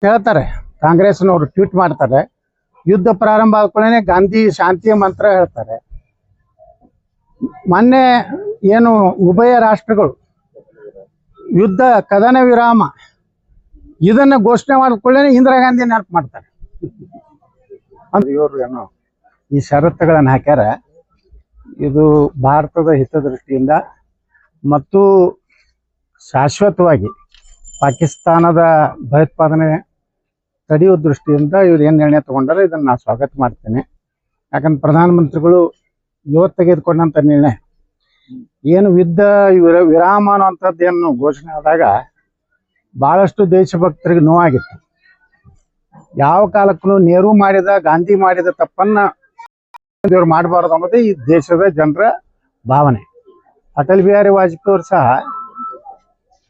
ಹೇಳ್ತಾರೆ, ಕಾಂಗ್ರೆಸ್ನವರು ಟ್ವೀಟ್ ಮಾಡ್ತಾರೆ, ಯುದ್ಧ ಪ್ರಾರಂಭ ಆದ್ಕೊಳ್ಳೇ ಗಾಂಧಿ ಶಾಂತಿಯ ಮಂತ್ರ ಹೇಳ್ತಾರೆ. ಮೊನ್ನೆ ಏನು ಉಭಯ ರಾಷ್ಟ್ರಗಳು ಯುದ್ಧ ಕದನ ವಿರಾಮ ಇದನ್ನ ಘೋಷಣೆ ಮಾಡಿಕೊಳ್ಳೇ ಇಂದಿರಾ ಗಾಂಧಿ ನೆನಪು ಮಾಡ್ತಾರೆ. ಇವರು ಏನೋ ಈ ಷರತ್ತುಗಳನ್ನು ಹಾಕ್ಯಾರ. ಇದು ಭಾರತದ ಹಿತದೃಷ್ಟಿಯಿಂದ ಮತ್ತು ಶಾಶ್ವತವಾಗಿ ಪಾಕಿಸ್ತಾನದ ಭಯೋತ್ಪಾದನೆ ತಡೆಯುವ ದೃಷ್ಟಿಯಿಂದ ಇವ್ರು ಏನು ನಿರ್ಣಯ ತಗೊಂಡಾರೆ ಇದನ್ನು ನಾನು ಸ್ವಾಗತ ಮಾಡ್ತೇನೆ. ಯಾಕಂದ್ರೆ ಪ್ರಧಾನಮಂತ್ರಿಗಳು ಇವತ್ತು ತೆಗೆದುಕೊಂಡಂಥ ನಿರ್ಣಯ ಏನು ಯುದ್ಧ ವಿರಾಮ ಅನ್ನುವಂಥದ್ದೇನು ಘೋಷಣೆ ಆದಾಗ ಭಾಳಷ್ಟು ದೇಶಭಕ್ತರಿಗೆ ನೋವಾಗಿತ್ತು. ಯಾವ ಕಾಲಕ್ಕೂ ನೆಹರು ಮಾಡಿದ ಗಾಂಧಿ ಮಾಡಿದ ತಪ್ಪನ್ನ ಇವ್ರು ಮಾಡಬಾರ್ದು ಅನ್ನೋದೇ ಈ ದೇಶದ ಜನರ ಭಾವನೆ. ಅಟಲ್ ಬಿಹಾರಿ ವಾಜಪೇಯಿ ಅವರು ಸಹ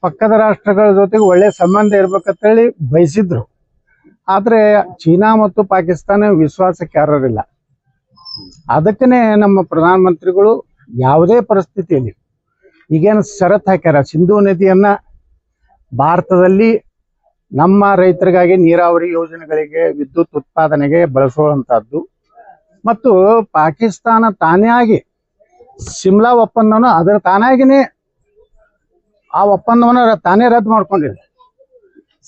ಪಕ್ಕದ ರಾಷ್ಟ್ರಗಳ ಜೊತೆಗೆ ಒಳ್ಳೆ ಸಂಬಂಧ ಇರ್ಬೇಕಂತೇಳಿ ಬಯಸಿದ್ರು. ಆದರೆ ಚೀನಾ ಮತ್ತು ಪಾಕಿಸ್ತಾನ ವಿಶ್ವಾಸಕ್ಕೆ ಅರ್ಹರಿಲ್ಲ. ಅದಕ್ಕೇ ನಮ್ಮ ಪ್ರಧಾನಮಂತ್ರಿಗಳು ಯಾವುದೇ ಪರಿಸ್ಥಿತಿಯಲ್ಲಿ ಈಗೇನು ಷರತ್ತು ಹಾಕ್ಯಾರ, ಸಿಂಧೂ ನದಿಯನ್ನ ಭಾರತದಲ್ಲಿ ನಮ್ಮ ರೈತರಿಗಾಗಿ ನೀರಾವರಿ ಯೋಜನೆಗಳಿಗೆ ವಿದ್ಯುತ್ ಉತ್ಪಾದನೆಗೆ ಬಳಸುವಂಥದ್ದು ಮತ್ತು ಪಾಕಿಸ್ತಾನ ತಾನೇ ಆಗಿ ಶಿಮ್ಲಾ ಒಪ್ಪಂದವನ್ನು ಅದರ ತಾನಾಗಿನೇ ಆ ಒಪ್ಪಂದವನ್ನು ತಾನೇ ರದ್ದು ಮಾಡ್ಕೊಂಡಿದೆ.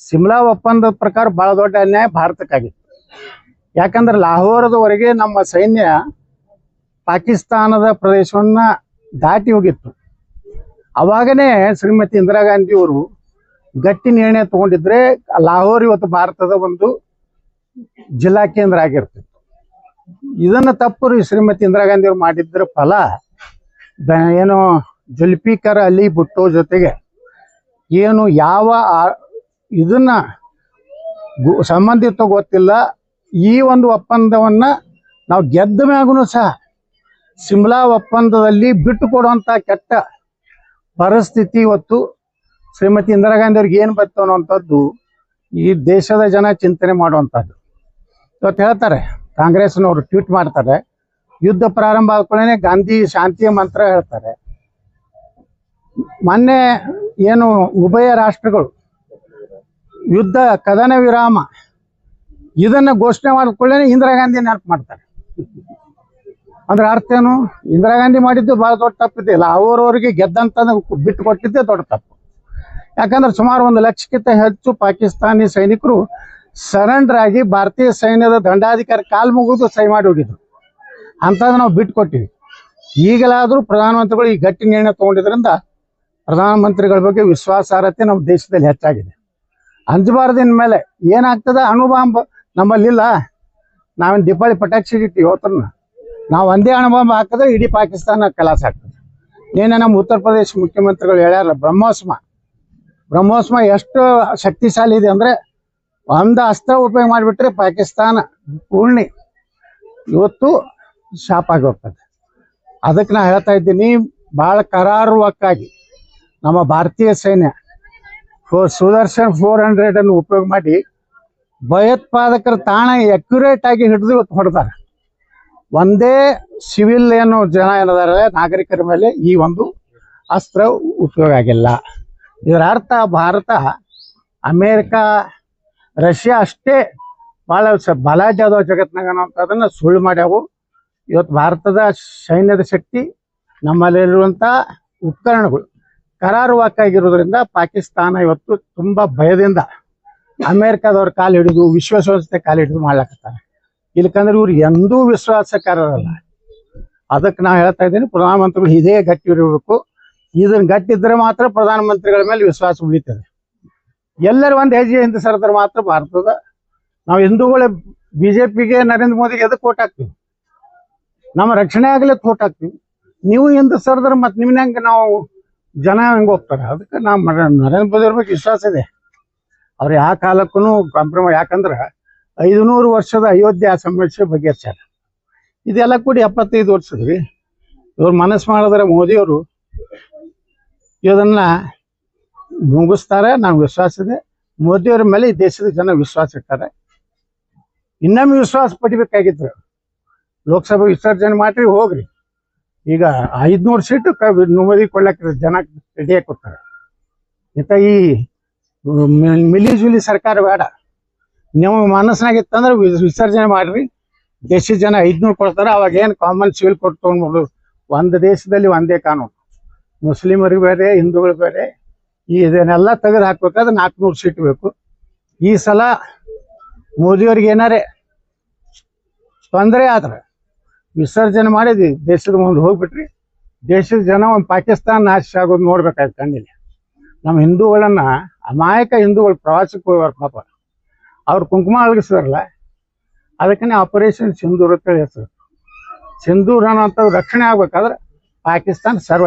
ಶಿಮ್ಲಾ ಒಪ್ಪಂದದ ಪ್ರಕಾರ ಬಹಳ ದೊಡ್ಡ ಅನ್ಯಾಯ ಭಾರತಕ್ಕಾಗಿತ್ತು. ಯಾಕಂದ್ರೆ ಲಾಹೋರದವರೆಗೆ ನಮ್ಮ ಸೈನ್ಯ ಪಾಕಿಸ್ತಾನದ ಪ್ರದೇಶವನ್ನ ದಾಟಿ ಹೋಗಿತ್ತು. ಅವಾಗನೇ ಶ್ರೀಮತಿ ಇಂದಿರಾ ಗಾಂಧಿ ಅವರು ಗಟ್ಟಿ ನಿರ್ಣಯ ತಗೊಂಡಿದ್ರೆ ಲಾಹೋರ್ ಇವತ್ತು ಭಾರತದ ಒಂದು ಜಿಲ್ಲಾ ಕೇಂದ್ರ ಆಗಿರ್ತಿತ್ತು. ಇದನ್ನ ತಪ್ಪು ಶ್ರೀಮತಿ ಇಂದಿರಾ ಗಾಂಧಿ ಅವರು ಮಾಡಿದ್ರ ಫಲ ಏನು ಜುಲ್ಫಿಕರ್ ಅಲಿ ಭುಟ್ಟೋ ಜೊತೆಗೆ ಏನು ಯಾವ ಇದನ್ನ ಸಂಬಂಧಿತ ಗೊತ್ತಿಲ್ಲ, ಈ ಒಂದು ಒಪ್ಪಂದವನ್ನ ನಾವು ಗೆದ್ದ ಮ್ಯಾಗೂ ಸಹ ಶಿಮ್ಲಾ ಒಪ್ಪಂದದಲ್ಲಿ ಬಿಟ್ಟು ಕೊಡುವಂತ ಕೆಟ್ಟ ಪರಿಸ್ಥಿತಿ ಇವತ್ತು ಶ್ರೀಮತಿ ಇಂದಿರಾ ಗಾಂಧಿ ಅವ್ರಿಗೆ ಏನು ಬಂತು ಅನ್ನುವಂಥದ್ದು ಈ ದೇಶದ ಜನ ಚಿಂತನೆ ಮಾಡುವಂಥದ್ದು. ಇವತ್ತು ಹೇಳ್ತಾರೆ, ಕಾಂಗ್ರೆಸ್ನವರು ಟ್ವೀಟ್ ಮಾಡ್ತಾರೆ, ಯುದ್ಧ ಪ್ರಾರಂಭ ಆದ್ಕೊಳ್ಳೇ ಗಾಂಧಿ ಶಾಂತಿಯ ಮಂತ್ರ ಹೇಳ್ತಾರೆ. ಮೊನ್ನೆ ಏನು ಉಭಯ ರಾಷ್ಟ್ರಗಳು ಯುದ್ಧ ಕದನ ವಿರಾಮ ಇದನ್ನ ಘೋಷಣೆ ಮಾಡಿಕೊಳ್ಳೇ ಇಂದಿರಾ ಗಾಂಧಿ ನೆನಪು ಮಾಡ್ತಾರೆ. ಅಂದ್ರೆ ಅರ್ಥ ಏನು? ಇಂದಿರಾ ಗಾಂಧಿ ಮಾಡಿದ್ದು ಬಹಳ ದೊಡ್ಡ ತಪ್ಪಿದೆಯಲ್ಲ, ಅವರವರಿಗೆ ಗೆದ್ದಂತ ಬಿಟ್ಟು ಕೊಟ್ಟಿದ್ದೇ ದೊಡ್ಡ ತಪ್ಪು. ಯಾಕಂದ್ರೆ ಸುಮಾರು 1 ಲಕ್ಷಕ್ಕಿಂತ ಹೆಚ್ಚು ಪಾಕಿಸ್ತಾನಿ ಸೈನಿಕರು ಸರೆಂಡರ್ ಆಗಿ ಭಾರತೀಯ ಸೈನ್ಯದ ದಂಡಾಧಿಕಾರಿ ಕಾಲು ಮುಗಿದು ಸಹಿ ಮಾಡಿ ಹೋಗಿದ್ರು. ಅಂಥದ್ದು ನಾವು ಬಿಟ್ಟು ಕೊಟ್ಟಿವಿ. ಈಗಲಾದರೂ ಪ್ರಧಾನಮಂತ್ರಿಗಳು ಈ ಗಟ್ಟಿ ನಿರ್ಣಯ ತಗೊಂಡಿದ್ರಿಂದ ಪ್ರಧಾನಮಂತ್ರಿಗಳ ಬಗ್ಗೆ ವಿಶ್ವಾಸಾರ್ಹತೆ ನಮ್ಮ ದೇಶದಲ್ಲಿ ಹೆಚ್ಚಾಗಿದೆ. ಅಂಜಬಾರ್ದಿನ ಮೇಲೆ ಏನಾಗ್ತದೆ, ಅಣುಬಾಂಬ್ ನಮ್ಮಲ್ಲಿಲ್ಲ. ನಾವೇನು ದೀಪಾವಳಿ ಪಟಾಕ್ಷಿ ಇಟ್ಟಿವಿ ಇವತ್ತನ್ನ, ನಾವು ಒಂದೇ ಅಣುಬಾಂಬ್ ಹಾಕಿದ್ರೆ ಇಡೀ ಪಾಕಿಸ್ತಾನ ಕಲಾಸ ಆಗ್ತದೆ. ಏನೇ ನಮ್ಮ ಉತ್ತರ ಪ್ರದೇಶ ಮುಖ್ಯಮಂತ್ರಿಗಳು ಹೇಳ್ಯಾರ, ಬ್ರಹ್ಮೋಸ್ಮ ಎಷ್ಟು ಶಕ್ತಿಶಾಲಿ ಇದೆ ಅಂದ್ರೆ ಒಂದು ಅಸ್ತ್ರ ಉಪಯೋಗ ಮಾಡಿಬಿಟ್ರೆ ಪಾಕಿಸ್ತಾನ ಪೂರ್ಣಿ ಇವತ್ತು ಶಾಪ್ ಆಗಿ ಹೋಗ್ತದೆ. ಅದಕ್ಕೆ ನಾ ಹೇಳ್ತಾ ಇದ್ದೀನಿ, ಭಾಳ ಕರಾರುವಕ್ಕಾಗಿ ನಮ್ಮ ಭಾರತೀಯ ಸೈನ್ಯ ಸುದರ್ಶನ್ 400 ಅನ್ನು ಉಪಯೋಗ ಮಾಡಿ ಭಯೋತ್ಪಾದಕರ ತಾಣ ಅಕ್ಯುರೇಟ್ ಆಗಿ ಹಿಡಿದು ಹೊಡೆದಾರೆ. ಒಂದೇ ಸಿವಿಲ್ ಏನು ಜನ ಏನಿದ್ದಾರೆ ನಾಗರಿಕರ ಮೇಲೆ ಈ ಒಂದು ಅಸ್ತ್ರ ಉಪಯೋಗ ಆಗಿಲ್ಲ. ಇದರ ಅರ್ಥ ಭಾರತ, ಅಮೇರಿಕ, ರಷ್ಯಾ ಅಷ್ಟೇ ಭಾಳ ಬಲಾಢ್ಯ ಅದಾವ ಜಗತ್ನಾಗ ಅನ್ನೋಂಥದ್ದನ್ನು ಸುಳ್ಳು ಮಾಡ್ಯಾವು. ಇವತ್ತು ಭಾರತದ ಸೈನ್ಯದ ಶಕ್ತಿ, ನಮ್ಮಲ್ಲಿರುವಂಥ ಉಪಕರಣಗಳು ಕರಾರುವಾಕ್ಕಾಗಿರೋದ್ರಿಂದ ಪಾಕಿಸ್ತಾನ ಇವತ್ತು ತುಂಬ ಭಯದಿಂದ ಅಮೇರಿಕಾದವ್ರ ಕಾಲು ಹಿಡಿದು ವಿಶ್ವಸಂಸ್ಥೆ ಕಾಲು ಹಿಡಿದು ಮಾಡ್ಲಾಕತ್ತಾರೆ. ಇಲ್ಲಕಂದ್ರೆ ಇವ್ರು ಎಂದೂ ವಿಶ್ವಾಸಕಾರರಲ್ಲ. ಅದಕ್ಕೆ ನಾವು ಹೇಳ್ತಾ ಇದ್ದೀನಿ, ಪ್ರಧಾನಮಂತ್ರಿಗಳು ಇದೇ ಗಟ್ಟಿ ಇರಬೇಕು. ಇದನ್ನು ಗಟ್ಟಿದ್ರೆ ಮಾತ್ರ ಪ್ರಧಾನಮಂತ್ರಿಗಳ ಮೇಲೆ ವಿಶ್ವಾಸ ಉಳಿತದೆ. ಎಲ್ಲರೂ ಒಂದು ಹೆಜ್ಜೆ ಹಿಂದೆ ಸರಿದ್ರೆ ಮಾತ್ರ ಭಾರತದ ನಾವು ಹಿಂದೂಗಳೇ BJPಗೆ ನರೇಂದ್ರ ಮೋದಿಗೆ ಎದಕ್ಕೆ ಓಟ್ ಹಾಕ್ತೀವಿ? ನಮ್ಮ ರಕ್ಷಣೆ ಆಗ್ಲಿಕ್ಕೆ ಓಟ್ ಹಾಕ್ತೀವಿ. ನೀವು ಹಿಂದೆ ಸರಿದ್ರೆ ಮತ್ತೆ ನಿಮ್ಮನ್ನ ಹೆಂಗೆ ನಾವು ಜನ ಹೆಂಗೆ ಹೋಗ್ತಾರೆ? ಅದಕ್ಕೆ ನಾವು ನರೇಂದ್ರ ಮೋದಿ ಅವ್ರ ಬಗ್ಗೆ ವಿಶ್ವಾಸ ಇದೆ. ಅವ್ರು ಯಾವ ಕಾಲಕ್ಕೂ ಕಾಂಪ್ರಮೈಸ್, ಯಾಕಂದ್ರೆ 500 ವರ್ಷದ ಅಯೋಧ್ಯೆ ಸಮಸ್ಯೆ ಬಗೆಹರಿಸ್ಯಾರ. ಇದೆಲ್ಲ ಕೂಡಿ 75 ವರ್ಷದ್ರಿ. ಇವ್ರು ಮನಸ್ಸು ಮಾಡಿದ್ರೆ ಮೋದಿಯವರು ಇದನ್ನ ಮುಗಿಸ್ತಾರೆ. ನಂಗೆ ವಿಶ್ವಾಸ ಇದೆ. ಮೋದಿಯವ್ರ ಮೇಲೆ ಈ ದೇಶದ ಜನ ವಿಶ್ವಾಸ ಇರ್ತಾರೆ. ಇನ್ನೊಮ್ಮೆ ವಿಶ್ವಾಸ ಪಡಿಬೇಕಾಗಿದ್ರು ಲೋಕಸಭೆ ವಿಸರ್ಜನೆ ಮಾಡ್ರಿ, ಹೋಗ್ರಿ. ಈಗ 500 ಸೀಟು ಮೋದಿ ಕೊಳ್ಳಕ್ಕೆ ಜನ ರೆಡಿ ಹಾಕೋತಾರೆ. ಇಂಥ ಈ ಮಿಲಿ ಜುಲಿ ಸರ್ಕಾರ ಬೇಡ. ನೀವು ಮನಸ್ಸಿನಾಗಿತ್ತಂದ್ರೆ ವಿಸರ್ಜನೆ ಮಾಡ್ರಿ. ದೇಶದ ಜನ 500 ಕೊಡ್ತಾರೆ. ಅವಾಗ ಏನು ಕಾಮನ್ ಸಿವಿಲ್ ಕೊಟ್ಟು ತೊಗೊಂಡ್ಬಿಡು. ಒಂದು ದೇಶದಲ್ಲಿ ಒಂದೇ ಕಾನೂನು, ಮುಸ್ಲಿಮರಿಗೆ ಬೇರೆ, ಹಿಂದೂಗಳಿಗೆ ಬೇರೆ. ಇದನ್ನೆಲ್ಲ ತೆಗೆದು ಹಾಕ್ಬೇಕಾದ್ರೆ 400 ಸೀಟ್ ಬೇಕು. ಈ ಸಲ ಮೋದಿಯವ್ರಿಗೆ ಏನಾರೇ ತೊಂದರೆ ಆದ್ರೆ ವಿಸರ್ಜನೆ ಮಾಡಿ ದೇಶದ ಮುಂದೆ ಹೋಗ್ಬಿಟ್ರಿ. ದೇಶದ ಜನ ಒಂದು ಪಾಕಿಸ್ತಾನ ನಾಶ ಆಗೋದು ನೋಡ್ಬೇಕಾಯ್ತು ಕಣ್ಣಿಗೆ. ನಮ್ಮ ಹಿಂದೂಗಳನ್ನ ಅಮಾಯಕ ಹಿಂದೂಗಳು ಪ್ರವಾಸಕ್ಕೆ ಹೋಗ್ಯಾರ ಪಾಪ. ಅವ್ರು ಕುಂಕುಮ ಅಳಗಿಸಿದಾರಲ್ಲ, ಅದಕ್ಕೇ ಆಪರೇಷನ್ ಸಿಂಧೂರ್ ಅಂತೇಳಿ ಹೆಸರು. ಸಿಂಧೂರ್ ಅನ್ನೋಂಥದ್ದು ರಕ್ಷಣೆ ಆಗ್ಬೇಕಾದ್ರೆ ಪಾಕಿಸ್ತಾನ ಸರ್ವ